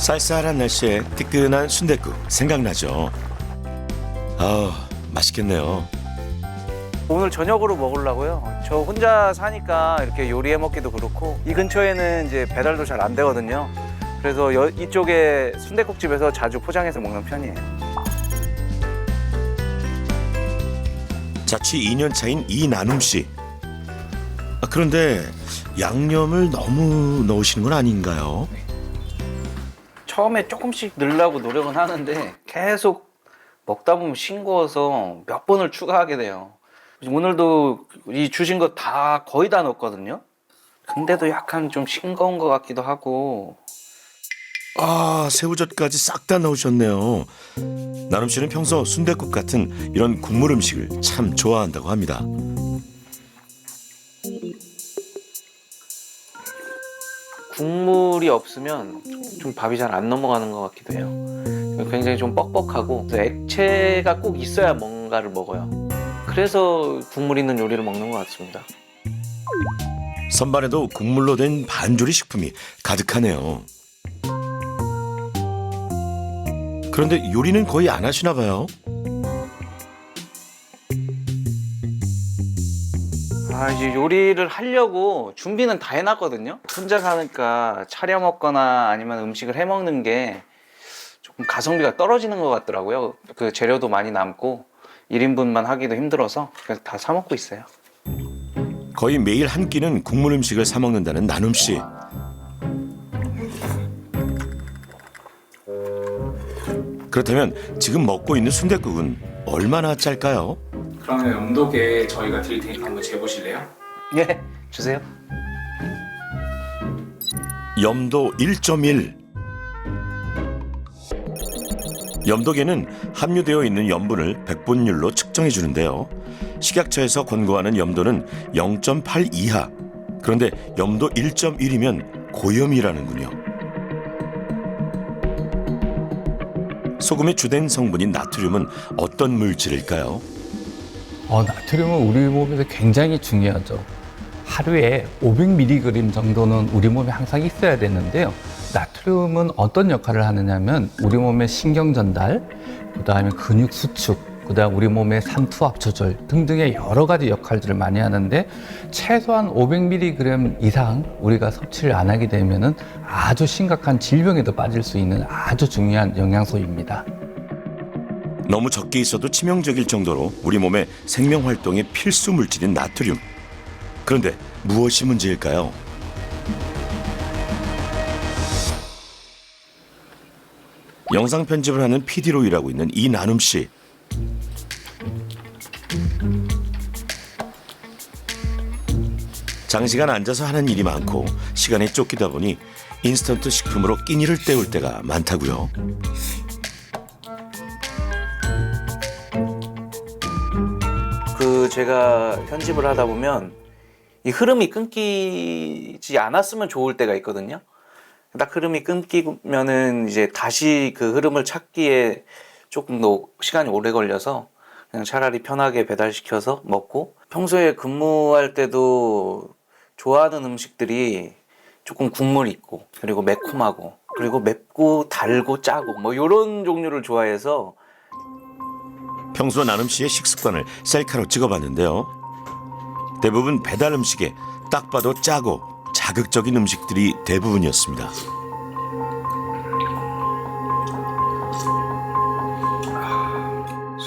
쌀쌀한 날씨에 뜨끈한 순댓국 생각나죠? 아, 맛있겠네요. 오늘 저녁으로 먹으려고요. 저 혼자 사니까 이렇게 요리해 먹기도 그렇고 이 근처에는 이제 배달도 잘 안 되거든요. 그래서 이쪽에 순댓국집에서 자주 포장해서 먹는 편이에요. 자취 2년 차인 이나눔 씨. 그런데 양념을 너무 넣으시는 건 아닌가요? 처음에 조금씩 넣으려고 노력은 하는데 계속 먹다 보면 싱거워서 몇 번을 추가하게 돼요. 오늘도 이 주신 거 다 거의 다 넣었거든요. 근데도 약간 좀 싱거운 것 같기도 하고. 아, 새우젓까지 싹 다 넣으셨네요. 나눔 씨는 평소 순댓국 같은 이런 국물 음식을 참 좋아한다고 합니다. 국물이 없으면 좀 밥이 잘 안 넘어가는 것 같기도 해요. 굉장히 좀 뻑뻑하고 액체가 꼭 있어야 뭔가를 먹어요. 그래서 국물 있는 요리를 먹는 것 같습니다. 선반에도 국물로 된 반조리 식품이 가득하네요. 그런데 요리는 거의 안 하시나 봐요. 이제 요리를 하려고 준비는 다 해놨거든요. 혼자 사니까 차려 먹거나 아니면 음식을 해 먹는 게 조금 가성비가 떨어지는 것 같더라고요. 그 재료도 많이 남고 1인분만 하기도 힘들어서 그래서 다 사 먹고 있어요. 거의 매일 한 끼는 국물 음식을 사 먹는다는 나눔 씨. 그렇다면 지금 먹고 있는 순댓국은 얼마나 짤까요? 그러면 염도계 저희가 드릴 테니까 한번 재보실래요? 예, 주세요. 염도 1.1. 염도계는 함유되어 있는 염분을 백분율로 측정해 주는데요. 식약처에서 권고하는 염도는 0.8 이하. 그런데 염도 1.1이면 고염이라는군요. 소금의 주된 성분인 나트륨은 어떤 물질일까요? 나트륨은 우리 몸에서 굉장히 중요하죠. 하루에 500mg 정도는 우리 몸에 항상 있어야 되는데요. 나트륨은 어떤 역할을 하느냐면 우리 몸의 신경 전달, 그다음에 근육 수축, 그다음 우리 몸의 삼투압 조절 등등의 여러 가지 역할들을 많이 하는데 최소한 500mg 이상 우리가 섭취를 안 하게 되면은 아주 심각한 질병에도 빠질 수 있는 아주 중요한 영양소입니다. 너무 적게 있어도 치명적일 정도로 우리 몸의 생명 활동의 필수 물질인 나트륨. 그런데 무엇이 문제일까요? 영상 편집을 하는 PD로 일하고 있는 이나눔 씨. 장시간 앉아서 하는 일이 많고 시간에 쫓기다 보니 인스턴트 식품으로 끼니를 때울 때가 많다고요. 제가 편집을 하다 보면 이 흐름이 끊기지 않았으면 좋을 때가 있거든요. 딱 흐름이 끊기면은 이제 다시 그 흐름을 찾기에 조금 더 시간이 오래 걸려서 그냥 차라리 편하게 배달시켜서 먹고, 평소에 근무할 때도 좋아하는 음식들이 조금 국물 있고 그리고 매콤하고 그리고 맵고 달고 짜고 뭐 이런 종류를 좋아해서. 평소 나눔 씨의 식습관을 셀카로 찍어봤는데요. 대부분 배달 음식에 딱 봐도 짜고 자극적인 음식들이 대부분이었습니다.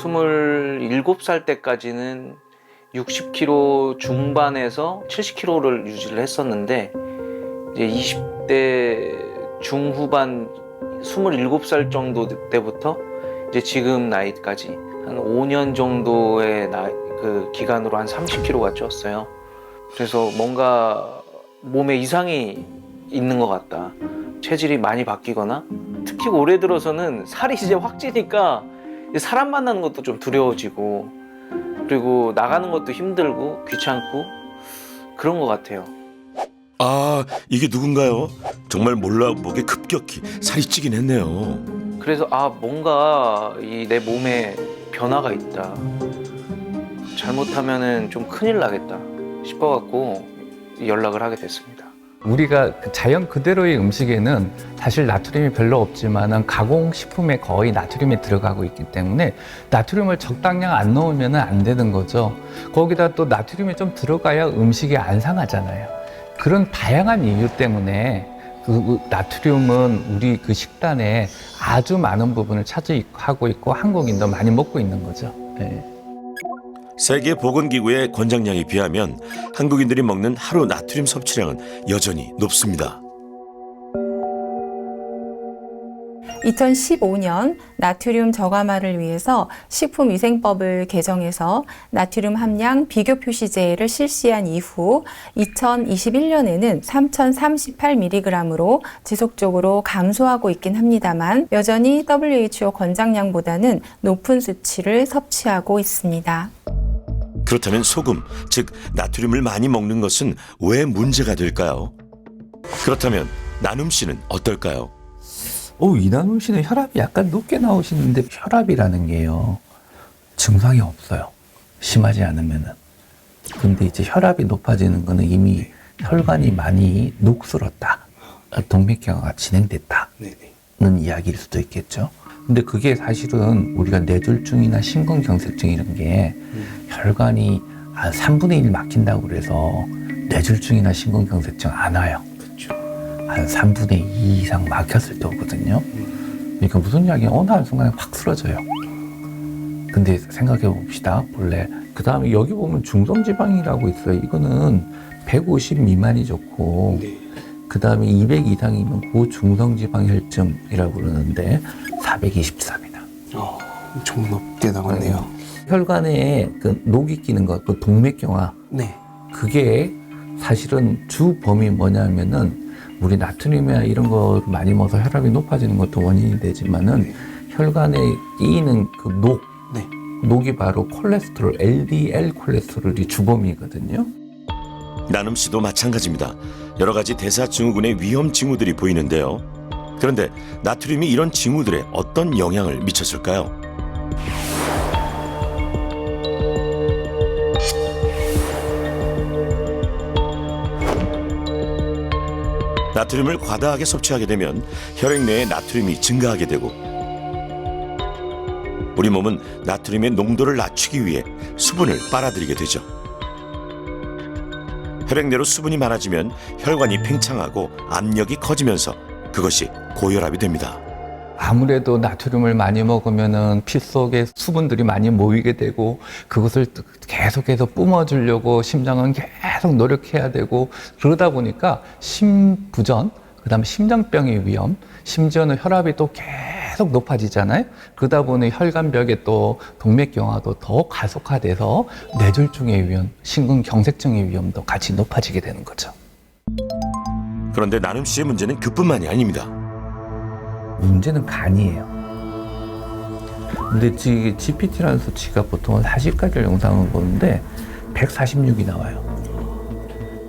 스물일곱 살 때까지는 60kg 중반에서 70kg를 유지를 했었는데 이제 20대 중후반 27살 정도 때부터 이제 지금 나이까지 한 5년 정도의 그 기간으로 한 30kg가 쪘어요. 그래서 뭔가 몸에 이상이 있는 것 같다. 체질이 많이 바뀌거나 특히 올해 들어서는 살이 이제 확 찌니까 사람 만나는 것도 좀 두려워지고 그리고 나가는 것도 힘들고 귀찮고 그런 것 같아요. 아, 이게 누군가요? 정말 몰라보게 급격히 살이 찌긴 했네요. 그래서 뭔가 내 몸에 변화가 있다. 잘못하면은 좀 큰일 나겠다 싶어갖고 연락을 하게 됐습니다. 우리가 자연 그대로의 음식에는 사실 나트륨이 별로 없지만은 가공식품에 거의 나트륨이 들어가고 있기 때문에 나트륨을 적당량 안 넣으면 안 되는 거죠. 거기다 또 나트륨이 좀 들어가야 음식이 안 상하잖아요. 그런 다양한 이유 때문에 그 나트륨은 우리 그 식단에 아주 많은 부분을 차지하고 있고 한국인도 많이 먹고 있는 거죠. 네. 세계보건기구의 권장량에 비하면 한국인들이 먹는 하루 나트륨 섭취량은 여전히 높습니다. 2015년 나트륨 저감화를 위해서 식품위생법을 개정해서 나트륨 함량 비교 표시제를 실시한 이후 2021년에는 3038mg으로 지속적으로 감소하고 있긴 합니다만 여전히 WHO 권장량보다는 높은 수치를 섭취하고 있습니다. 그렇다면 소금, 즉 나트륨을 많이 먹는 것은 왜 문제가 될까요? 그렇다면 나눔 씨는 어떨까요? 이나눔 씨는 혈압이 약간 높게 나오시는데 혈압이라는 게요, 증상이 없어요. 심하지 않으면은. 근데 이제 혈압이 높아지는 거는 이미 혈관이 많이 녹슬었다, 동맥경화가 진행됐다는 이야기일 수도 있겠죠. 근데 그게 사실은 우리가 뇌졸중이나 심근경색증 이런 게 혈관이 한 3분의 1 막힌다고 그래서 뇌졸중이나 심근경색증 안 와요. 한 3분의 2 이상 막혔을 때 오거든요. 그러니까 무슨 이야기냐, 어느 한순간에 확 쓰러져요. 근데 생각해 봅시다. 원래 그 다음에 여기 보면 중성지방이라고 있어요. 이거는 150 미만이 좋고, 그 다음에 200 이상이면 고중성지방 혈증이라고 그러는데 423이다. 엄청 높게 나왔네요. 혈관에 그 녹이 끼는 것, 또 동맥경화. 네. 그게 사실은 주 범위 뭐냐면은 우리 나트륨이나 이런 거 많이 먹어서 혈압이 높아지는 것도 원인이 되지만은 혈관에 끼이는 그 녹, 녹이 바로 콜레스테롤, LDL 콜레스테롤이 주범이거든요. 나눔 씨도 마찬가지입니다. 여러 가지 대사증후군의 위험 징후들이 보이는데요. 그런데 나트륨이 이런 징후들에 어떤 영향을 미쳤을까요? 나트륨을 과다하게 섭취하게 되면 혈액 내에 나트륨이 증가하게 되고, 우리 몸은 나트륨의 농도를 낮추기 위해 수분을 빨아들이게 되죠. 혈액 내로 수분이 많아지면 혈관이 팽창하고 압력이 커지면서 그것이 고혈압이 됩니다. 아무래도 나트륨을 많이 먹으면은 피 속에 수분들이 많이 모이게 되고, 그것을 계속해서 뿜어주려고 심장은 계속 노력해야 되고, 그러다 보니까 심부전, 그다음에 심장병의 위험, 심지어는 혈압이 또 계속 높아지잖아요. 그러다 보니 혈관벽에 또 동맥경화도 더 가속화돼서 뇌졸중의 위험, 심근경색증의 위험도 같이 높아지게 되는 거죠. 그런데 나눔 씨의 문제는 그뿐만이 아닙니다. 문제는 간이에요. 근데 GPT라는 수치가 보통 40가지 영상을 보는데 146이 나와요.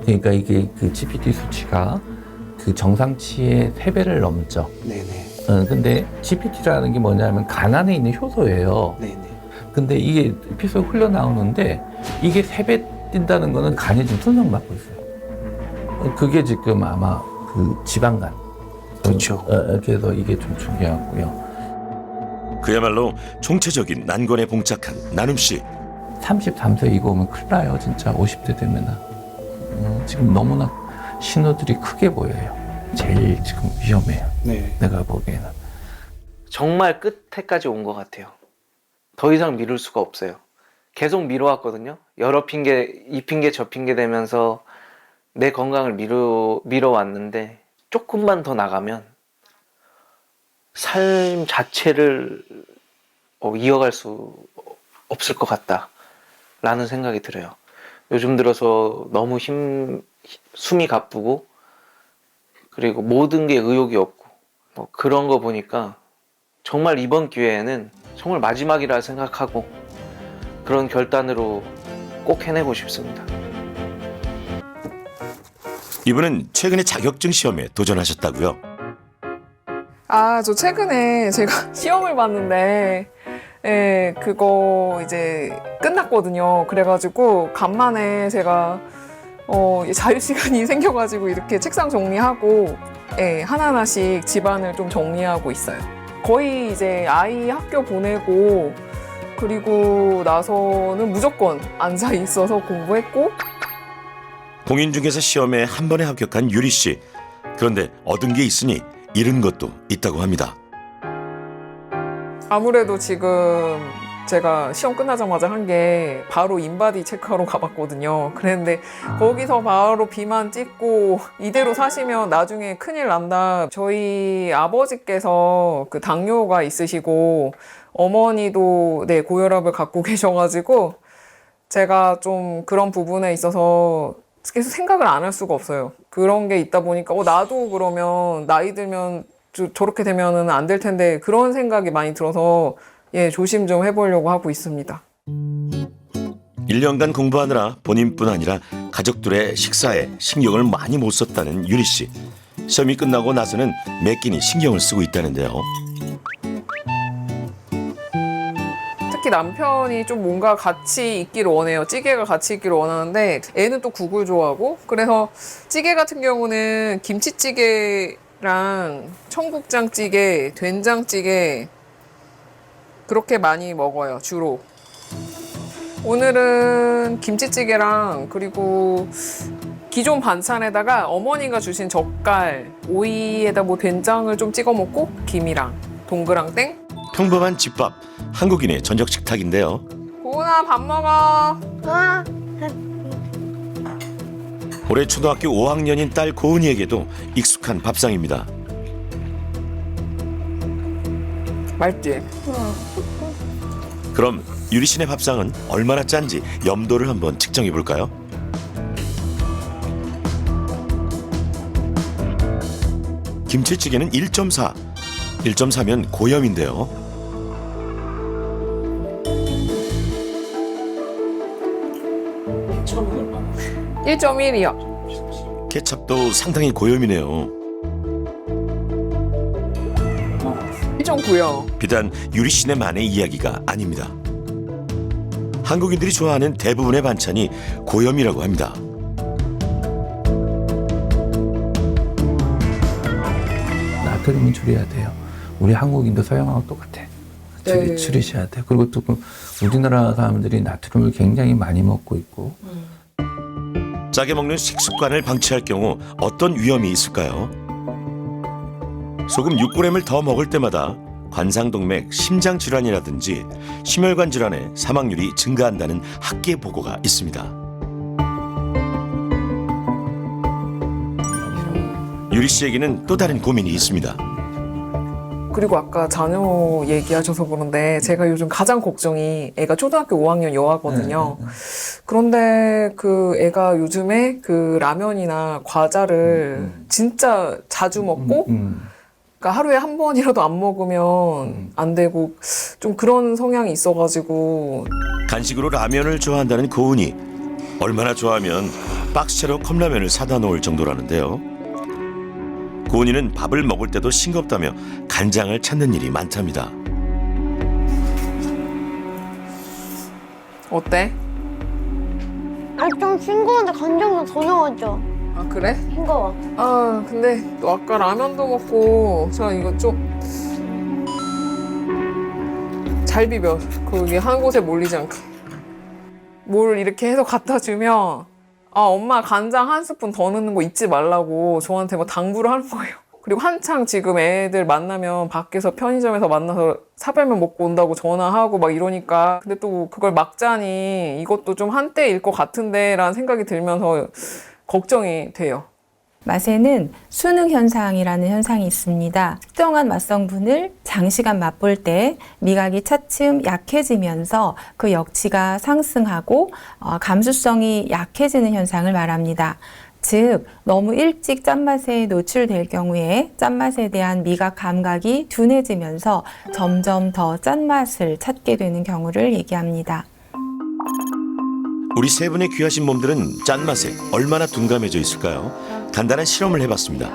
그러니까 이게 그 GPT 수치가 그 정상치의 3배를 넘죠. 네네. 근데 GPT라는 게 뭐냐면 간 안에 있는 효소예요. 네네. 근데 이게 피 속에 흘러나오는데 이게 3배 뛴다는 거는 간이 좀 손상받고 있어요. 그게 지금 아마 그 지방간. 그렇죠. 그래서 이게 좀 중요하고요. 그야말로 총체적인 난관에 봉착한 나눔 씨. 33세 이거 오면 큰일 나요, 진짜. 50대 되면은. 지금 너무나 신호들이 크게 보여요. 제일 지금 위험해요. 네. 내가 보기에는. 정말 끝에까지 온 것 같아요. 더 이상 미룰 수가 없어요. 계속 미뤄왔거든요. 여러 핑계, 이 핑계 저 핑계 대면서 내 건강을 미뤄왔는데 조금만 더 나가면 삶 자체를 이어갈 수 없을 것 같다라는 생각이 들어요. 요즘 들어서 너무 숨이 가쁘고, 그리고 모든 게 의욕이 없고, 그런 거 보니까 정말 이번 기회에는 정말 마지막이라 생각하고 그런 결단으로 꼭 해내고 싶습니다. 이분은 최근에 자격증 시험에 도전하셨다고요? 저 최근에 제가 시험을 봤는데, 그거 이제 끝났거든요. 그래가지고 간만에 제가 자유시간이 생겨가지고 이렇게 책상 정리하고 예, 하나하나씩 집안을 좀 정리하고 있어요. 거의 이제 아이 학교 보내고 그리고 나서는 무조건 앉아 있어서 공부했고 공인중개사 시험에 한 번에 합격한 유리 씨. 그런데 얻은 게 있으니 잃은 것도 있다고 합니다. 아무래도 지금 제가 시험 끝나자마자 한 게 바로 인바디 체크하러 가봤거든요. 그랬는데 거기서 바로 비만 찍고 이대로 사시면 나중에 큰일 난다. 저희 아버지께서 그 당뇨가 있으시고 어머니도 네, 고혈압을 갖고 계셔가지고 제가 좀 그런 부분에 있어서 계속 생각을 안 할 수가 없어요. 그런 게 있다 보니까 나도 그러면 나이 들면 저렇게 되면은 안 될 텐데 그런 생각이 많이 들어서 예, 조심 좀 해보려고 하고 있습니다. 1년간 공부하느라 본인뿐 아니라 가족들의 식사에 신경을 많이 못 썼다는 유리 씨. 시험이 끝나고 나서는 매 끼니 신경을 쓰고 있다는데요. 특히 남편이 좀 뭔가 같이 있기를 원해요. 찌개가 같이 있기를 원하는데 애는 또 국을 좋아하고 그래서 찌개 같은 경우는 김치찌개랑 청국장찌개, 된장찌개 그렇게 많이 먹어요, 주로. 오늘은 김치찌개랑 그리고 기존 반찬에다가 어머니가 주신 젓갈, 오이에다 뭐 된장을 좀 찍어 먹고 김이랑 동그랑땡. 평범한 집밥, 한국인의 저녁 식탁인데요. 고은아 밥 먹어. 올해 초등학교 5학년인 딸 고은이에게도 익숙한 밥상입니다. 맛있지? 그럼 유리 씨네 밥상은 얼마나 짠지 염도를 한번 측정해 볼까요? 김치찌개는 1.4. 1.4면 고염인데요. 처음은 얼마나? 1.1이요. 케찹도 상당히 고염이네요. 1.9요. 비단 유리 씨네만의 이야기가 아닙니다. 한국인들이 좋아하는 대부분의 반찬이 고염이라고 합니다. 나트륨은 줄여야 돼요. 우리 한국인도 서양하고 똑같아. 네. 줄이셔야 돼요. 그리고 또 우리나라 사람들이 나트륨을 굉장히 많이 먹고 있고 짜게 먹는 식습관을 방치할 경우 어떤 위험이 있을까요? 소금 6g을 더 먹을 때마다 관상동맥 심장 질환이라든지 심혈관 질환의 사망률이 증가한다는 학계 보고가 있습니다. 유리 씨에게는 또 다른 고민이 있습니다. 그리고 아까 자녀 얘기하셔서 그런데 제가 요즘 가장 걱정이 애가 초등학교 5학년 여아거든요. 그런데 그 애가 요즘에 그 라면이나 과자를 진짜 자주 먹고 그러니까 하루에 한 번이라도 안 먹으면 안 되고 좀 그런 성향이 있어가지고 간식으로 라면을 좋아한다는 고은이. 얼마나 좋아하면 박스채로 컵라면을 사다 놓을 정도라는데요. 고은이는 밥을 먹을 때도 싱겁다며 간장을 찾는 일이 많답니다. 어때? 좀 싱거운데 간장도 더 넣어줘. 아 그래? 싱거워. 아 근데 또 아까 라면도 먹고 자 이거 좀 잘 비벼. 그게 한 곳에 몰리지 않게. 뭘 이렇게 해서 갖다 주면 아 엄마 간장 한 스푼 더 넣는 거 잊지 말라고 저한테 막 당부를 하는 거예요. 그리고 한창 지금 애들 만나면 밖에서 편의점에서 만나서 사발면 먹고 온다고 전화하고 막 이러니까 근데 또 그걸 막자니 이것도 좀 한때일 것 같은데 라는 생각이 들면서 걱정이 돼요. 맛에는 수능 현상이라는 현상이 있습니다. 특정한 맛성분을 장시간 맛볼 때 미각이 차츰 약해지면서 그 역치가 상승하고 감수성이 약해지는 현상을 말합니다. 즉, 너무 일찍 짠맛에 노출될 경우에 짠맛에 대한 미각 감각이 둔해지면서 점점 더 짠맛을 찾게 되는 경우를 얘기합니다. 우리 세 분의 귀하신 몸들은 짠맛에 얼마나 둔감해져 있을까요? 간단한 실험을 해봤습니다.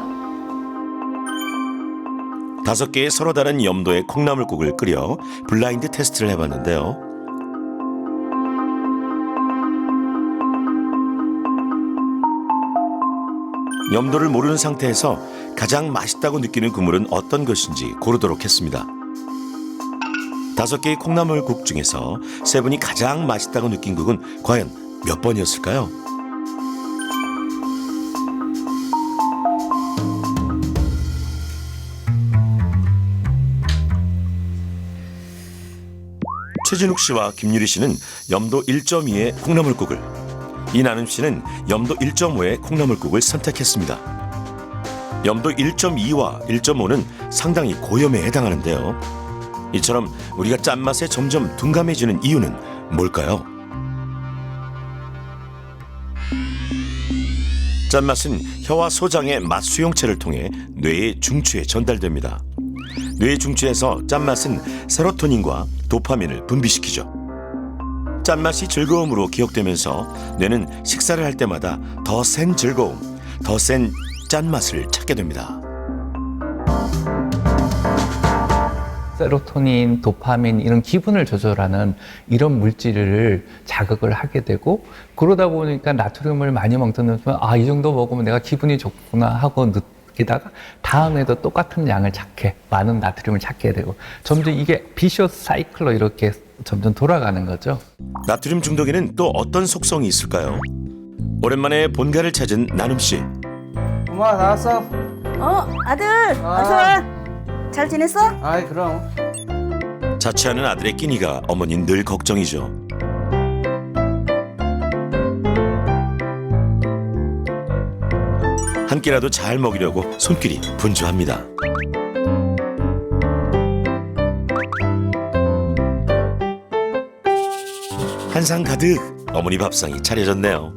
5개의 서로 다른 염도의 콩나물국을 끓여 블라인드 테스트를 해봤는데요. 염도를 모르는 상태에서 가장 맛있다고 느끼는 국물은 어떤 것인지 고르도록 했습니다. 5개의 콩나물국 중에서 세 분이 가장 맛있다고 느낀 국은 과연 몇 번이었을까요? 최진욱 씨와 김유리 씨는 염도 1.2의 콩나물국을, 이나눔 씨는 염도 1.5의 콩나물국을 선택했습니다. 염도 1.2와 1.5는 상당히 고염에 해당하는데요. 이처럼 우리가 짠맛에 점점 둔감해지는 이유는 뭘까요? 짠맛은 혀와 소장의 맛 수용체를 통해 뇌의 중추에 전달됩니다. 뇌 중추에서 짠맛은 세로토닌과 도파민을 분비시키죠. 짠맛이 즐거움으로 기억되면서 뇌는 식사를 할 때마다 더 센 즐거움, 더 센 짠맛을 찾게 됩니다. 세로토닌, 도파민 이런 기분을 조절하는 이런 물질을 자극을 하게 되고, 그러다 보니까 나트륨을 많이 먹는 순간 이 정도 먹으면 내가 기분이 좋구나 하고 느끼다가 다음에도 똑같은 양을 찾게, 많은 나트륨을 찾게 되고, 점점 이게 비셔스 사이클로 이렇게 점점 돌아가는 거죠. 나트륨 중독에는 또 어떤 속성이 있을까요? 오랜만에 본가를 찾은 나눔 씨. 엄마 나왔어? 아들 어서 와. 잘 지냈어? 아이 그럼. 자취하는 아들의 끼니가 어머니는 늘 걱정이죠. 한 끼라도 잘 먹이려고 손길이 분주합니다. 한상 가득 어머니 밥상이 차려졌네요.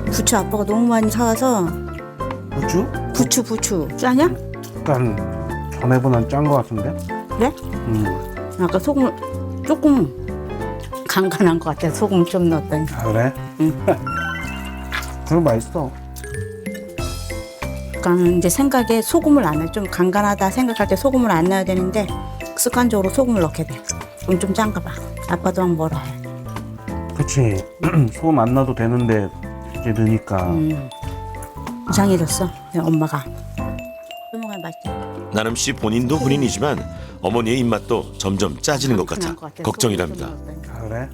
부추 아빠가 너무 많이 사와서. 부추? 부추 짜냐? 약간 전에보단 짠 거 같은데? 그래? 아까 소금 조금 간간한 것 같아. 소금 좀 넣었더니. 아, 그래? 응. 그럼 맛있어. 약간 이제 생각에 소금을 안 해. 좀 간간하다 생각할 때 소금을 안 넣어야 되는데 습관적으로 소금을 넣게 돼. 그럼 좀 짠가 봐. 아빠도 막 뭐라 해. 그치. 소금 안 넣어도 되는데 이제 넣으니까. 이상해졌어. 엄마가. 소금이 맛있지. 나눔 씨 본인도 본인이지만 어머니의 입맛도 점점 짜지는 것 같아 걱정이랍니다. 아, 그래?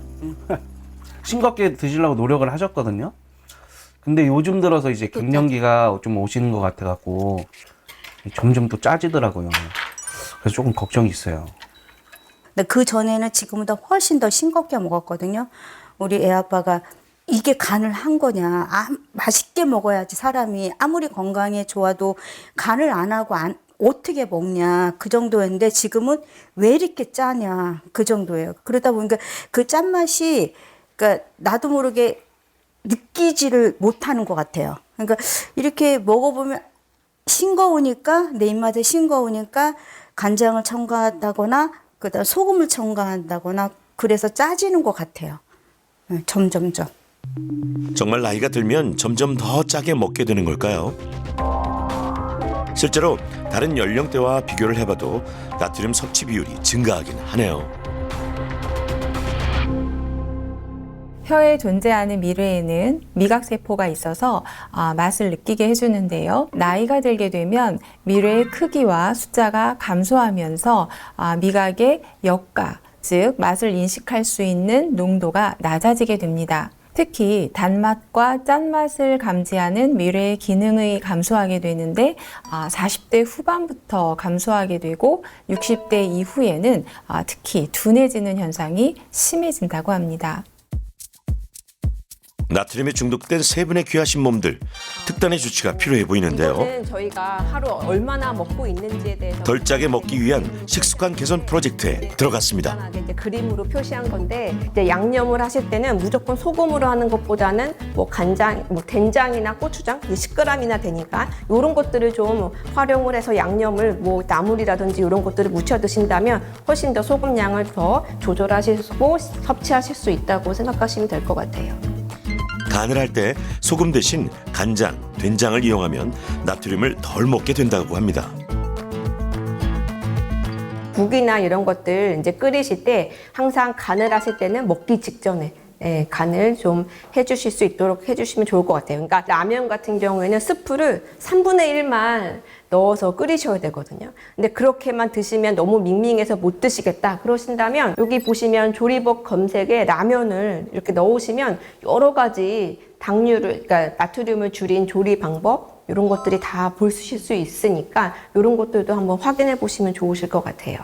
싱겁게 드시려고 노력을 하셨거든요. 근데 요즘 들어서 이제 갱년기가 좀 오시는 것 같아갖고 점점 또 짜지더라고요. 그래서 조금 걱정이 있어요. 근데 그 전에는 지금보다 훨씬 더 싱겁게 먹었거든요. 우리 애 아빠가 이게 간을 한 거냐. 맛있게 먹어야지 사람이 아무리 건강에 좋아도 간을 안 하고 어떻게 먹냐. 그 정도였는데 지금은 왜 이렇게 짜냐. 그 정도예요. 그러다 보니까 그 짠맛이 그러니까 나도 모르게 느끼지를 못하는 것 같아요. 그러니까 이렇게 먹어보면 싱거우니까 내 입맛에 싱거우니까 간장을 첨가한다거나 그다음 소금을 첨가한다거나 그래서 짜지는 것 같아요. 점점점. 정말 나이가 들면 점점 더 짜게 먹게 되는 걸까요? 실제로 다른 연령대와 비교를 해봐도 나트륨 섭취 비율이 증가하긴 하네요. 혀에 존재하는 미뢰에는 미각세포가 있어서 맛을 느끼게 해주는데요. 나이가 들게 되면 미뢰의 크기와 숫자가 감소하면서 미각의 역가, 즉 맛을 인식할 수 있는 농도가 낮아지게 됩니다. 특히 단맛과 짠맛을 감지하는 미뢰의 기능이 감소하게 되는데 40대 후반부터 감소하게 되고 60대 이후에는 특히 둔해지는 현상이 심해진다고 합니다. 나트륨에 중독된 세 분의 귀하신 몸들, 특단의 조치가 필요해 보이는데요. 이거는 저희가 하루 얼마나 먹고 있는지에 대해서 덜 짜게 먹기 위한 식습관 개선 프로젝트에 들어갔습니다. 간단하게 이제 그림으로 표시한 건데 이제 양념을 하실 때는 무조건 소금으로 하는 것보다는 뭐 간장, 뭐 된장이나 고추장, 10g이나 되니까 이런 것들을 좀 활용을 해서 양념을 뭐 나물이라든지 이런 것들을 무쳐 드신다면 훨씬 더 소금 양을 더 조절하시고 섭취하실 수 있다고 생각하시면 될 것 같아요. 간을 할 때 소금 대신 간장, 된장을 이용하면 나트륨을 덜 먹게 된다고 합니다. 국이나 이런 것들 이제 끓이실 때 항상 간을 하실 때는 먹기 직전에 간을 좀 해주실 수 있도록 해주시면 좋을 것 같아요. 그러니까 라면 같은 경우에는 스프를 3분의 1만 넣어서 끓이셔야 되거든요. 근데 그렇게만 드시면 너무 밍밍해서 못 드시겠다 그러신다면 여기 보시면 조리법 검색에 라면을 이렇게 넣으시면 여러 가지 당류를, 그러니까 나트륨을 줄인 조리 방법 이런 것들이 다 보실 수 있으니까 이런 것들도 한번 확인해 보시면 좋으실 것 같아요.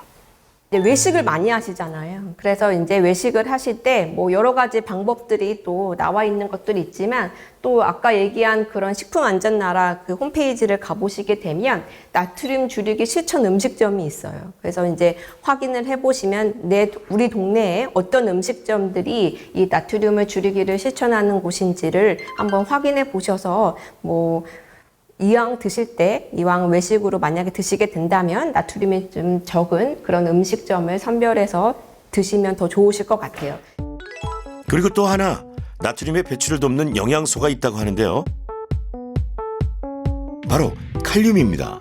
이제 외식을 많이 하시잖아요. 그래서 이제 외식을 하실 때 뭐 여러 가지 방법들이 또 나와 있는 것들이 있지만 또 아까 얘기한 그런 식품안전나라 그 홈페이지를 가보시게 되면 나트륨 줄이기 실천 음식점이 있어요. 그래서 이제 확인을 해보시면 우리 동네에 어떤 음식점들이 이 나트륨을 줄이기를 실천하는 곳인지를 한번 확인해 보셔서 뭐 이왕 드실 때, 이왕 외식으로 만약에 드시게 된다면 나트륨이 좀 적은 그런 음식점을 선별해서 드시면 더 좋으실 것 같아요. 그리고 또 하나 나트륨의 배출을 돕는 영양소가 있다고 하는데요. 바로 칼륨입니다.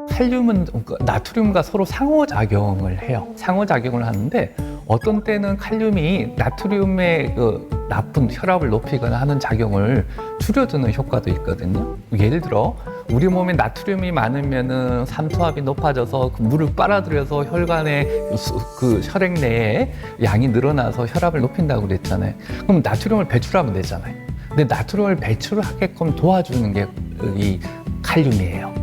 칼륨은 나트륨과 서로 상호작용을 해요. 상호작용을 하는데 어떤 때는 칼륨이 나트륨의 그 나쁜 혈압을 높이거나 하는 작용을 줄여주는 효과도 있거든요. 예를 들어 우리 몸에 나트륨이 많으면은 삼투압이 높아져서 그 물을 빨아들여서 혈관의 그 혈액 내에 양이 늘어나서 혈압을 높인다고 그랬잖아요. 그럼 나트륨을 배출하면 되잖아요. 근데 나트륨을 배출하게끔 도와주는 게 이 칼륨이에요.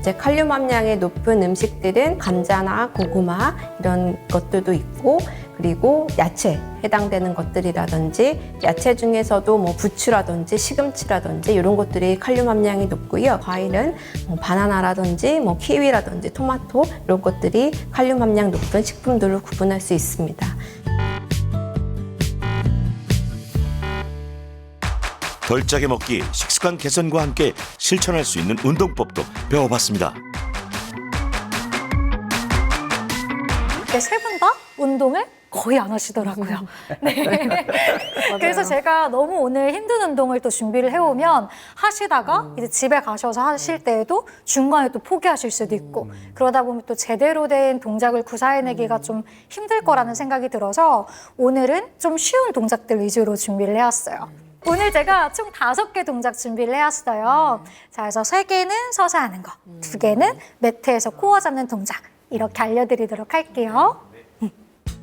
이제 칼륨 함량이 높은 음식들은 감자나 고구마 이런 것들도 있고, 그리고 야채 해당되는 것들이라든지 야채 중에서도 뭐 부추라든지 시금치라든지 이런 것들이 칼륨 함량이 높고요. 과일은 뭐 바나나라든지 뭐 키위라든지 토마토 이런 것들이 칼륨 함량 높은 식품들로 구분할 수 있습니다. 덜 짜게 먹기, 식습관 개선과 함께 실천할 수 있는 운동법도 배워봤습니다. 세 분 다 운동을 거의 안 하시더라고요. 네. 그래서 제가 너무 오늘 힘든 운동을 또 준비를 해오면 하시다가 이제 집에 가셔서 하실 때에도 중간에 또 포기하실 수도 있고 그러다 보면 또 제대로 된 동작을 구사해내기가 좀 힘들 거라는 생각이 들어서 오늘은 좀 쉬운 동작들 위주로 준비를 해왔어요. 오늘 제가 총 5개 동작 준비를 해왔어요. 자, 그래서 3개는 서서 하는 거, 2개는 매트에서 코어 잡는 동작 이렇게 알려드리도록 할게요.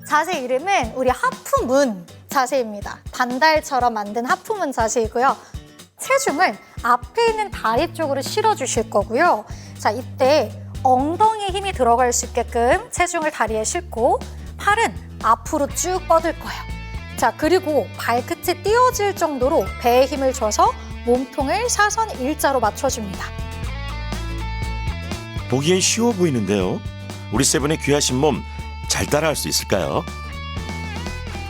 자세 이름은 우리 하프문 자세입니다. 반달처럼 만든 하프문 자세이고요. 체중을 앞에 있는 다리 쪽으로 실어주실 거고요. 자, 이때 엉덩이에 힘이 들어갈 수 있게끔 체중을 다리에 싣고 팔은 앞으로 쭉 뻗을 거예요. 자, 그리고 발끝이 띄어질 정도로 배에 힘을 줘서 몸통을 사선 일자로 맞춰줍니다. 보기엔 쉬워 보이는데요. 우리 세븐의 귀하신 몸 잘 따라할 수 있을까요?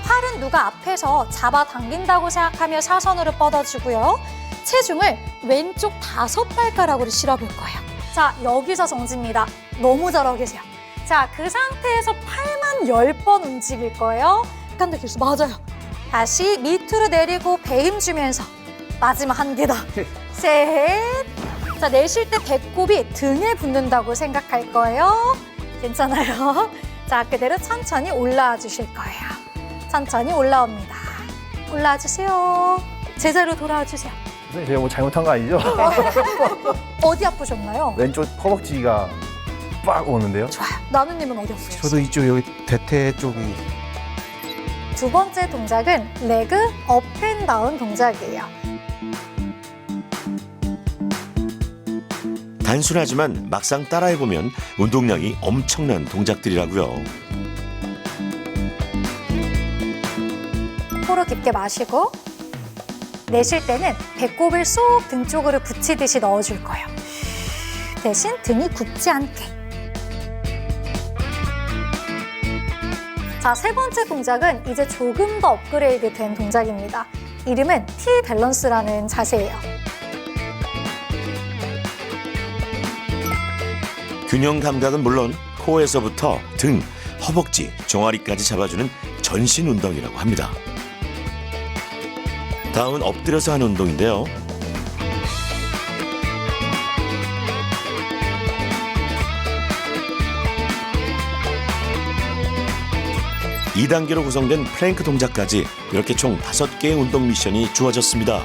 팔은 누가 앞에서 잡아당긴다고 생각하며 사선으로 뻗어주고요. 체중을 왼쪽 5발가락으로 실어볼 거예요. 자, 여기서 정지입니다. 너무 잘하고 계세요. 자, 그 상태에서 팔만 10번 움직일 거예요. 약간 더 길수 맞아요. 다시 밑으로 내리고 배 힘 주면서 마지막 한 개다. 셋. 자, 내쉴 때 배꼽이 등에 붙는다고 생각할 거예요. 괜찮아요. 자, 그대로 천천히 올라와 주실 거예요. 천천히 올라옵니다. 올라와 주세요. 제자리로 돌아와 주세요. 선생님, 제가 뭐 잘못한 거 아니죠? 어디 아프셨나요? 왼쪽 허벅지가 빡 오는데요. 좋아요. 나누님은 어디 아프셨어요? 저도 이쪽 여기 대퇴 쪽이. 두 번째 동작은 레그 업앤다운 동작이에요. 단순하지만 막상 따라해보면 운동량이 엄청난 동작들이라고요. 코로 깊게 마시고 내쉴 때는 배꼽을 쏙 등 쪽으로 붙이듯이 넣어줄 거예요. 대신 등이 굽지 않게. 자, 세 번째 동작은 이제 조금 더 업그레이드 된 동작입니다. 이름은 T 밸런스라는 자세예요. 균형 감각은 물론 코어에서부터 등, 허벅지, 종아리까지 잡아주는 전신 운동이라고 합니다. 다음은 엎드려서 하는 운동인데요. 2단계로 구성된 플랭크 동작까지 이렇게 총 5개의 운동 미션이 주어졌습니다.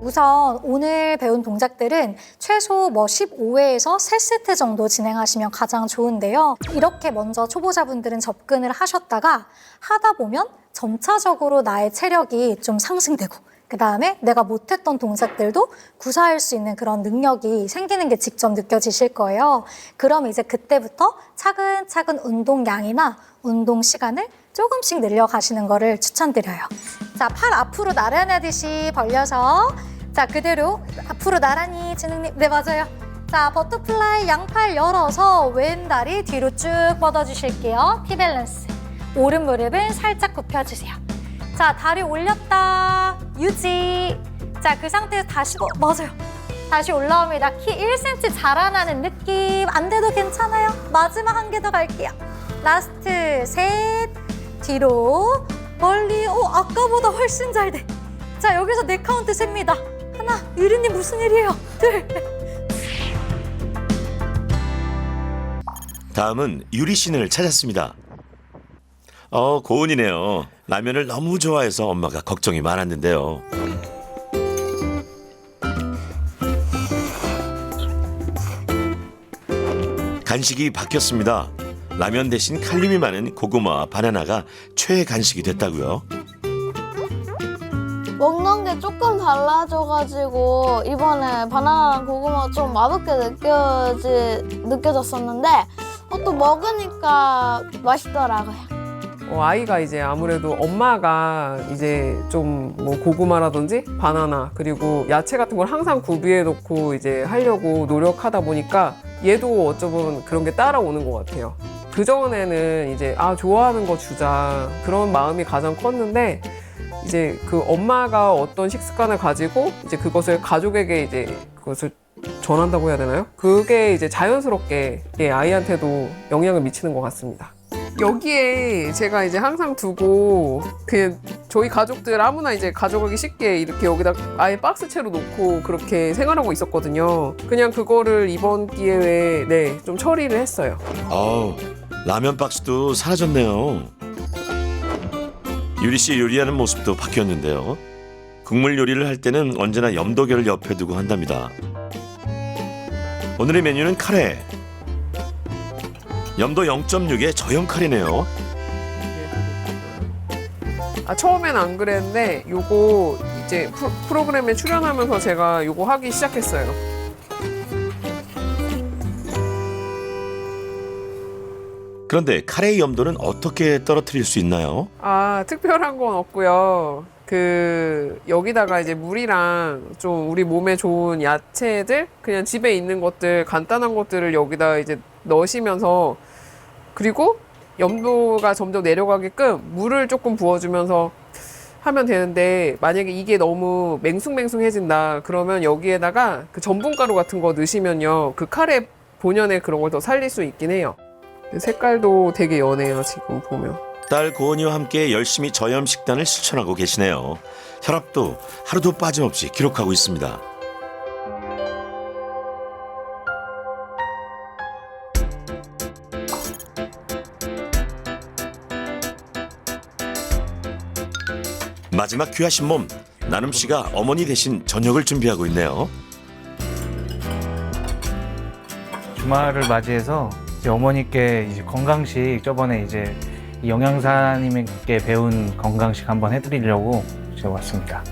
우선 오늘 배운 동작들은 최소 15회에서 3세트 정도 진행하시면 가장 좋은데요. 이렇게 먼저 초보자분들은 접근을 하셨다가 하다 보면 점차적으로 나의 체력이 좀 상승되고 그 다음에 내가 못했던 동작들도 구사할 수 있는 그런 능력이 생기는 게 직접 느껴지실 거예요. 그럼 이제 그때부터 차근차근 운동량이나 운동 시간을 조금씩 늘려가시는 거를 추천드려요. 자, 팔 앞으로 나란하듯이 벌려서 자, 그대로 앞으로 나란히 진행님. 네, 맞아요. 자, 버터플라이 양팔 열어서 왼 다리 뒤로 쭉 뻗어주실게요. 피밸런스. 오른 무릎은 살짝 굽혀주세요. 자, 다리 올렸다. 유지. 자, 그 상태에서 다시, 맞아요. 다시 올라옵니다. 키 1cm 자라나는 느낌. 안 돼도 괜찮아요. 마지막 한 개 더 갈게요. 라스트 셋. 뒤로 멀리. 아까보다 훨씬 잘 돼. 자, 여기서 4카운트 셉니다. 하나. 유리님 무슨 일이에요? 둘. 다음은 유리 씨를 찾았습니다. 고은이네요. 라면을 너무 좋아해서 엄마가 걱정이 많았는데요. 간식이 바뀌었습니다. 라면 대신 칼륨이 많은 고구마와 바나나가 최애 간식이 됐다고요. 먹는 게 조금 달라져가지고 이번에 바나나랑 고구마 좀 맛없게 느껴졌었는데 또 먹으니까 맛있더라고요. 아이가 이제 아무래도 엄마가 이제 좀 뭐 고구마라든지 바나나 그리고 야채 같은 걸 항상 구비해 놓고 이제 하려고 노력하다 보니까 얘도 어쩌면 그런 게 따라오는 것 같아요. 그전에는 이제 좋아하는 거 주자 그런 마음이 가장 컸는데 이제 그 엄마가 어떤 식습관을 가지고 이제 그것을 가족에게 이제 그것을 전한다고 해야 되나요? 그게 이제 자연스럽게 아이한테도 영향을 미치는 것 같습니다. 여기에 제가 이제 항상 두고 그냥 저희 가족들 아무나 이제 가져가기 쉽게 이렇게 여기다 아예 박스채로 놓고 그렇게 생활하고 있었거든요. 그냥 그거를 이번 기회에 좀 처리를 했어요. 라면 박스도 사라졌네요. 유리 씨 요리하는 모습도 바뀌었는데요. 국물 요리를 할 때는 언제나 염도계를 옆에 두고 한답니다. 오늘의 메뉴는 카레. 염도 0.6의 저염 카레네요. 처음엔 안 그랬는데 요거 이제 프로그램에 출연하면서 제가 요거 하기 시작했어요. 그런데 카레의 염도는 어떻게 떨어뜨릴 수 있나요? 특별한 건 없고요. 여기다가 이제 물이랑 좀 우리 몸에 좋은 야채들 그냥 집에 있는 것들 간단한 것들을 여기다 이제 넣으시면서 그리고 염도가 점점 내려가게끔 물을 조금 부어주면서 하면 되는데 만약에 이게 너무 맹숭맹숭해진다 그러면 여기에다가 그 전분가루 같은 거 넣으시면요 그 카레 본연의 그런 걸 더 살릴 수 있긴 해요. 색깔도 되게 연해요 지금 보면. 딸 고은이와 함께 열심히 저염 식단을 실천하고 계시네요. 혈압도 하루도 빠짐없이 기록하고 있습니다. 마지막 귀하신 몸, 나눔 씨가 어머니 대신 저녁을 준비하고 있네요. 주말을 맞이해서 이제 어머니께 이제 건강식 저번에 이제 영양사님께 배운 건강식 한번 해드리려고 제가 왔습니다.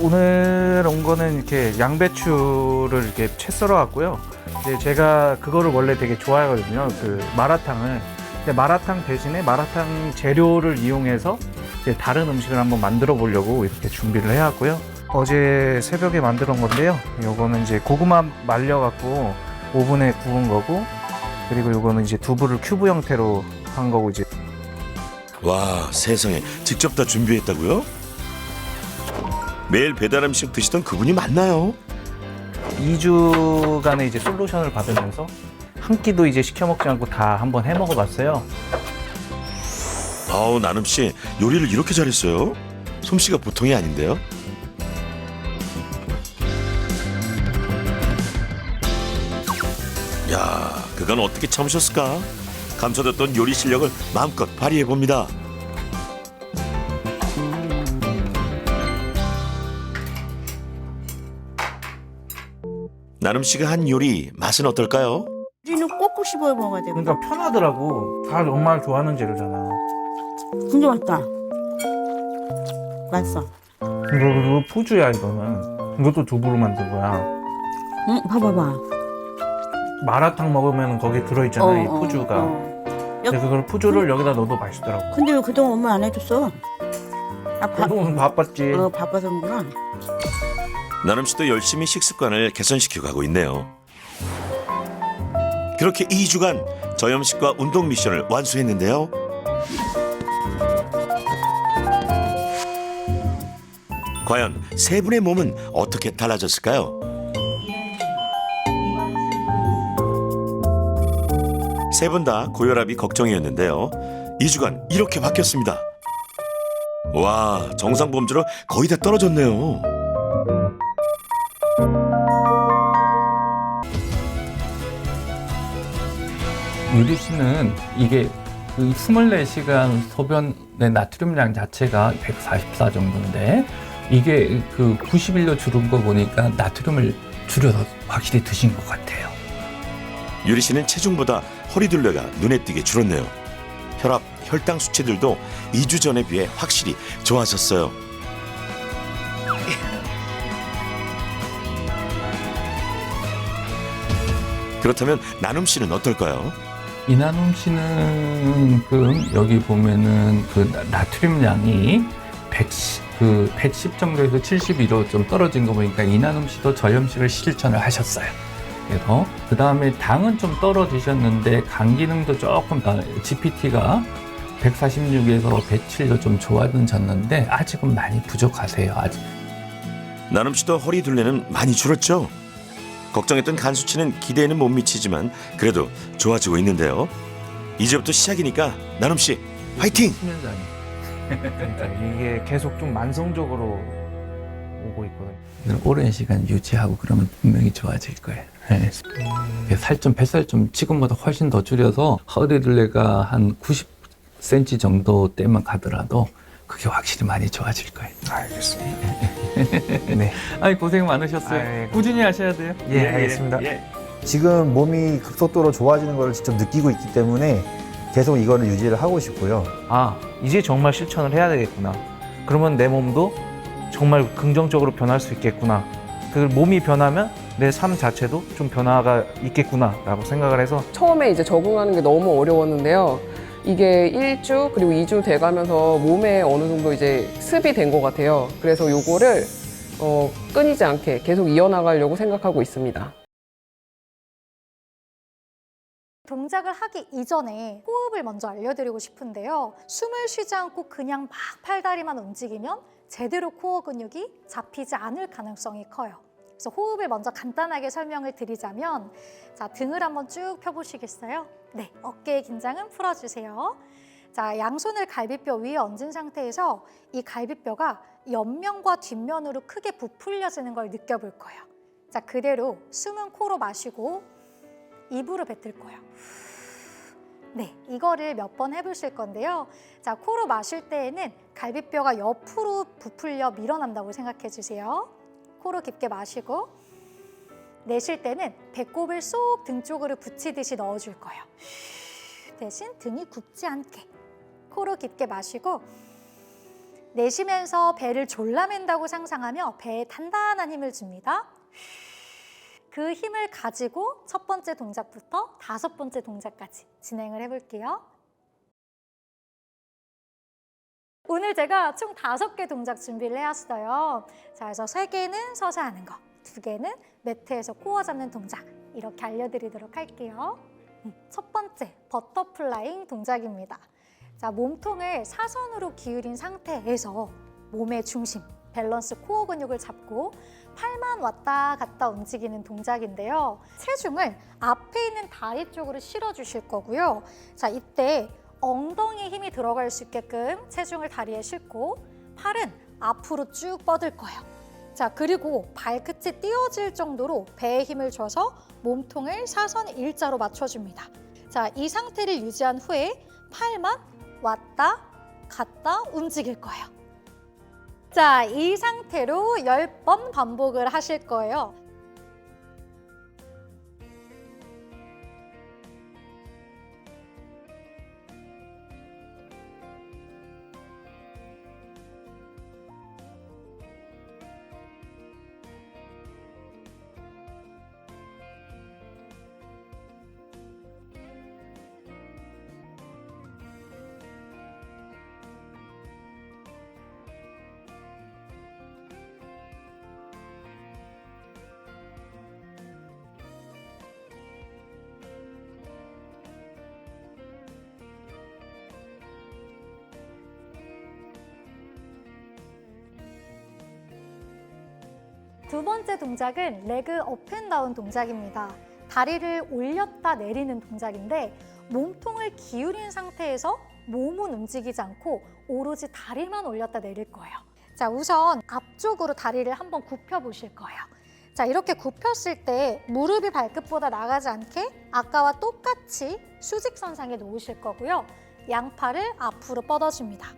오늘 온 거는 이렇게 양배추를 이렇게 채 썰어 왔고요. 이제 제가 그거를 원래 되게 좋아하거든요. 그 마라탕을. 근데 마라탕 대신에 마라탕 재료를 이용해서 이제 다른 음식을 한번 만들어 보려고 이렇게 준비를 해왔고요. 어제 새벽에 만들어 온 건데요. 요거는 이제 고구마 말려갖고 오븐에 구운 거고, 그리고 요거는 이제 두부를 큐브 형태로 한 거고 이제. 와, 세상에 직접 다 준비했다고요? 매일 배달 음식 드시던 그분이 맞나요? 2주간의 이제 솔루션을 받으면서 한 끼도 이제 시켜 먹지 않고 다 한번 해 먹어봤어요. 나눔 씨 요리를 이렇게 잘했어요? 솜씨가 보통이 아닌데요? 야, 그건 어떻게 참으셨을까? 감춰뒀던 요리 실력을 마음껏 발휘해 봅니다. 나름 씨가 한 요리 맛은 어떨까요? 우리는 꼭꼭 씹어 먹어야 돼. 그러니까 편하더라고. 다 엄마가 좋아하는 재료잖아. 진짜 맛있다. 맛있어. 이거 푸주야 이거는. 이것도 두부로 만든 거야. 응, 봐봐봐. 마라탕 먹으면 거기 들어있잖아 이 푸주가. 근데 그걸 푸주를 여기다 넣어도 맛있더라고. 근데 왜 그동안 엄마 안 해줬어? 그동안 바빴지. 바빠서 그런구나. 나름 씨도 열심히 식습관을 개선시켜 가고 있네요. 그렇게 2주간 저염식과 운동 미션을 완수했는데요. 과연 세 분의 몸은 어떻게 달라졌을까요? 세 분 다 고혈압이 걱정이었는데요. 2주간 이렇게 바뀌었습니다. 와, 정상 범주로 거의 다 떨어졌네요. 유리 씨는 이게 그 24시간 소변의 나트륨량 자체가 144 정도인데 이게 그 90일로 줄은 거 보니까 나트륨을 줄여서 확실히 드신 것 같아요. 유리 씨는 체중보다 허리둘레가 눈에 띄게 줄었네요. 혈압, 혈당 수치들도 2주 전에 비해 확실히 좋아졌어요. 그렇다면 나눔 씨는 어떨까요? 이나눔 씨는 여기 보면은 나트륨량이 110 정도에서 72로 좀 떨어진 거 보니까 이나눔 씨도 저염식을 실천을 하셨어요. 그래서 그 다음에 당은 좀 떨어지셨는데 간 기능도 조금 GPT가 146에서 107로 좀 좋아졌는데 아직은 많이 부족하세요. 아직. 나눔 씨도 허리둘레는 많이 줄었죠? 걱정했던 간 수치는 기대에는 못 미치지만 그래도 좋아지고 있는데요. 이제부터 시작이니까 나눔 씨 화이팅! 그러니까 이게 계속 좀 만성적으로 오고 있거든요. 오랜 시간 유지하고 그러면 분명히 좋아질 거예요. 네. 뱃살 좀 지금보다 훨씬 더 줄여서 허리둘레가 한 90cm 정도 때만 가더라도 그게 확실히 많이 좋아질 거예요. 알겠습니다. 네. 아이 고생 많으셨어요. 아이고. 꾸준히 하셔야 돼요. 예, 알겠습니다. 지금 몸이 급속도로 좋아지는 걸 직접 느끼고 있기 때문에 계속 이거를 유지를 하고 싶고요. 아, 이제 정말 실천을 해야 되겠구나. 그러면 내 몸도 정말 긍정적으로 변할 수 있겠구나. 그 몸이 변하면 내 삶 자체도 좀 변화가 있겠구나라고 생각을 해서 처음에 이제 적응하는 게 너무 어려웠는데요. 이게 1주 그리고 2주 돼가면서 몸에 어느 정도 이제 습이 된 것 같아요. 그래서 요거를 끊이지 않게 계속 이어나가려고 생각하고 있습니다. 동작을 하기 이전에 호흡을 먼저 알려드리고 싶은데요. 숨을 쉬지 않고 그냥 막 팔다리만 움직이면 제대로 코어 근육이 잡히지 않을 가능성이 커요. 그래서 호흡을 먼저 간단하게 설명을 드리자면 자, 등을 한번 쭉 펴보시겠어요? 네, 어깨의 긴장은 풀어주세요. 자, 양손을 갈비뼈 위에 얹은 상태에서 이 갈비뼈가 옆면과 뒷면으로 크게 부풀려지는 걸 느껴볼 거예요. 자, 그대로 숨은 코로 마시고 입으로 뱉을 거예요. 네, 이거를 몇 번 해보실 건데요. 자, 코로 마실 때에는 갈비뼈가 옆으로 부풀려 밀어난다고 생각해 주세요. 코로 깊게 마시고 내쉴 때는 배꼽을 쏙 등 쪽으로 붙이듯이 넣어줄 거예요. 대신 등이 굽지 않게 코로 깊게 마시고 내쉬면서 배를 졸라맨다고 상상하며 배에 단단한 힘을 줍니다. 그 힘을 가지고 첫 번째 동작부터 5번째 동작까지 진행을 해볼게요. 오늘 제가 총 5개 동작 준비를 해왔어요. 자, 그래서 3개는 서서 하는 거, 2개는 매트에서 코어 잡는 동작 이렇게 알려드리도록 할게요. 첫 번째, 버터플라잉 동작입니다. 자, 몸통을 사선으로 기울인 상태에서 몸의 중심, 밸런스 코어 근육을 잡고 팔만 왔다 갔다 움직이는 동작인데요. 체중을 앞에 있는 다리 쪽으로 실어주실 거고요. 자, 이때 엉덩이에 힘이 들어갈 수 있게끔 체중을 다리에 싣고 팔은 앞으로 쭉 뻗을 거예요. 자, 그리고 발끝이 띄어질 정도로 배에 힘을 줘서 몸통을 사선 일자로 맞춰줍니다. 자, 이 상태를 유지한 후에 팔만 왔다 갔다 움직일 거예요. 자, 이 상태로 10번 반복을 하실 거예요. 두 번째 동작은 레그 업앤다운 동작입니다. 다리를 올렸다 내리는 동작인데 몸통을 기울인 상태에서 몸은 움직이지 않고 오로지 다리만 올렸다 내릴 거예요. 자, 우선 앞쪽으로 다리를 한번 굽혀 보실 거예요. 자, 이렇게 굽혔을 때 무릎이 발끝보다 나가지 않게 아까와 똑같이 수직선상에 놓으실 거고요. 양팔을 앞으로 뻗어줍니다.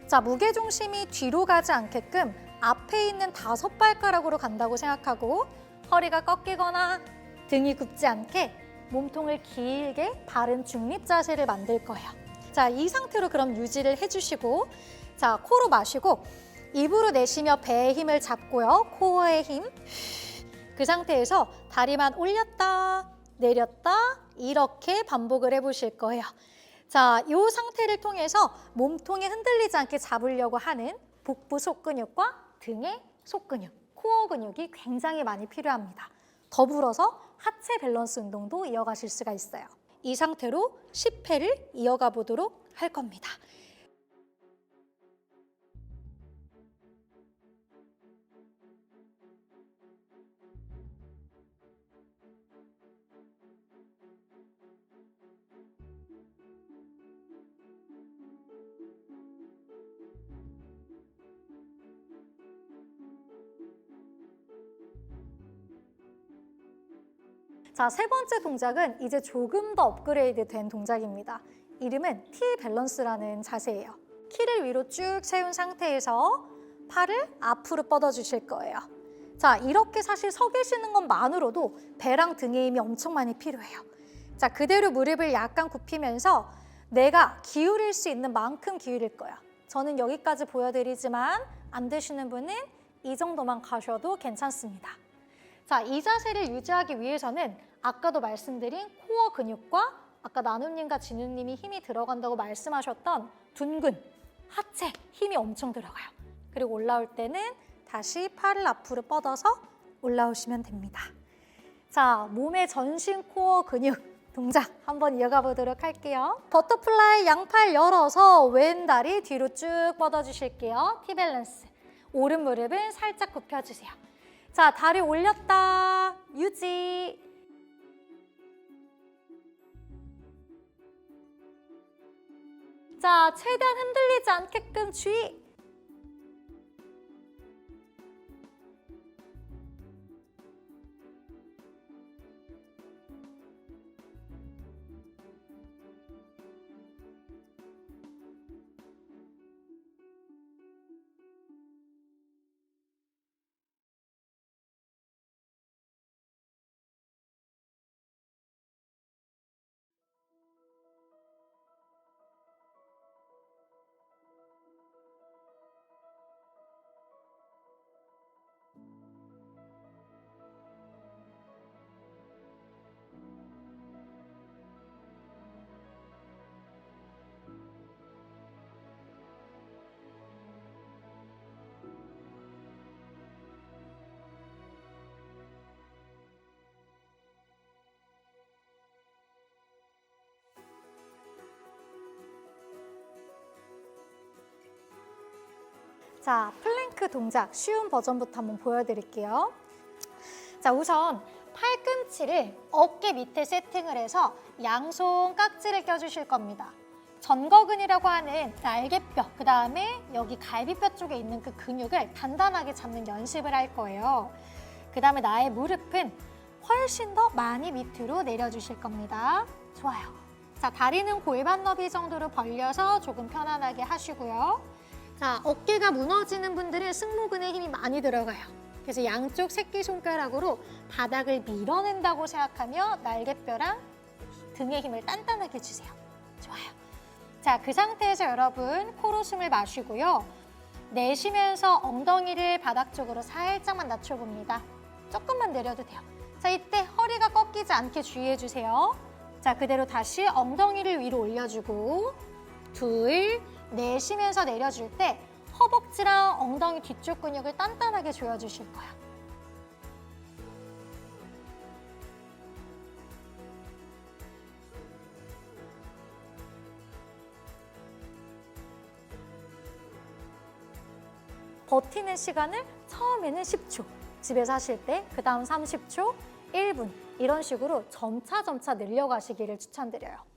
자, 무게중심이 뒤로 가지 않게끔 앞에 있는 5발가락으로 간다고 생각하고 허리가 꺾이거나 등이 굽지 않게 몸통을 길게 바른 중립 자세를 만들 거예요. 자, 이 상태로 그럼 유지를 해주시고, 자, 코로 마시고 입으로 내쉬며 배의 힘을 잡고요. 코어의 힘. 그 상태에서 다리만 올렸다 내렸다 이렇게 반복을 해보실 거예요. 자, 이 상태를 통해서 몸통이 흔들리지 않게 잡으려고 하는 복부 속근육과 등의 속근육, 코어 근육이 굉장히 많이 필요합니다. 더불어서 하체 밸런스 운동도 이어가실 수가 있어요. 이 상태로 10회를 이어가 보도록 할 겁니다. 자, 세 번째 동작은 이제 조금 더 업그레이드 된 동작입니다. 이름은 T 밸런스라는 자세예요. 키를 위로 쭉 세운 상태에서 팔을 앞으로 뻗어 주실 거예요. 자, 이렇게 사실 서 계시는 것만으로도 배랑 등의 힘이 엄청 많이 필요해요. 자, 그대로 무릎을 약간 굽히면서 내가 기울일 수 있는 만큼 기울일 거야. 저는 여기까지 보여드리지만 안 되시는 분은 이 정도만 가셔도 괜찮습니다. 자, 이 자세를 유지하기 위해서는 아까도 말씀드린 코어 근육과 아까 나눔님과 진우님이 힘이 들어간다고 말씀하셨던 둔근, 하체 힘이 엄청 들어가요. 그리고 올라올 때는 다시 팔을 앞으로 뻗어서 올라오시면 됩니다. 자, 몸의 전신 코어 근육 동작 한번 이어가 보도록 할게요. 버터플라이 양팔 열어서 왼 다리 뒤로 쭉 뻗어주실게요. T-밸런스. 오른 무릎은 살짝 굽혀주세요. 자, 다리 올렸다. 유지. 자, 최대한 흔들리지 않게끔 주의. 자, 플랭크 동작 쉬운 버전부터 한번 보여드릴게요. 자, 우선 팔꿈치를 어깨 밑에 세팅을 해서 양손 깍지를 껴주실 겁니다. 전거근이라고 하는 날개뼈, 그 다음에 여기 갈비뼈 쪽에 있는 그 근육을 단단하게 잡는 연습을 할 거예요. 그 다음에 나의 무릎은 훨씬 더 많이 밑으로 내려주실 겁니다. 좋아요. 자, 다리는 골반 너비 정도로 벌려서 조금 편안하게 하시고요. 자, 어깨가 무너지는 분들은 승모근에 힘이 많이 들어가요. 그래서 양쪽 새끼손가락으로 바닥을 밀어낸다고 생각하며 날개뼈랑 등의 힘을 단단하게 주세요. 좋아요. 자, 그 상태에서 여러분 코로 숨을 마시고요. 내쉬면서 엉덩이를 바닥 쪽으로 살짝만 낮춰봅니다. 조금만 내려도 돼요. 자, 이때 허리가 꺾이지 않게 주의해 주세요. 자, 그대로 다시 엉덩이를 위로 올려주고 둘, 내쉬면서 내려줄 때 허벅지랑 엉덩이 뒤쪽 근육을 단단하게 조여주실 거예요. 버티는 시간을 처음에는 10초, 집에서 하실 때 그 다음 30초, 1분 이런 식으로 점차 늘려가시기를 추천드려요.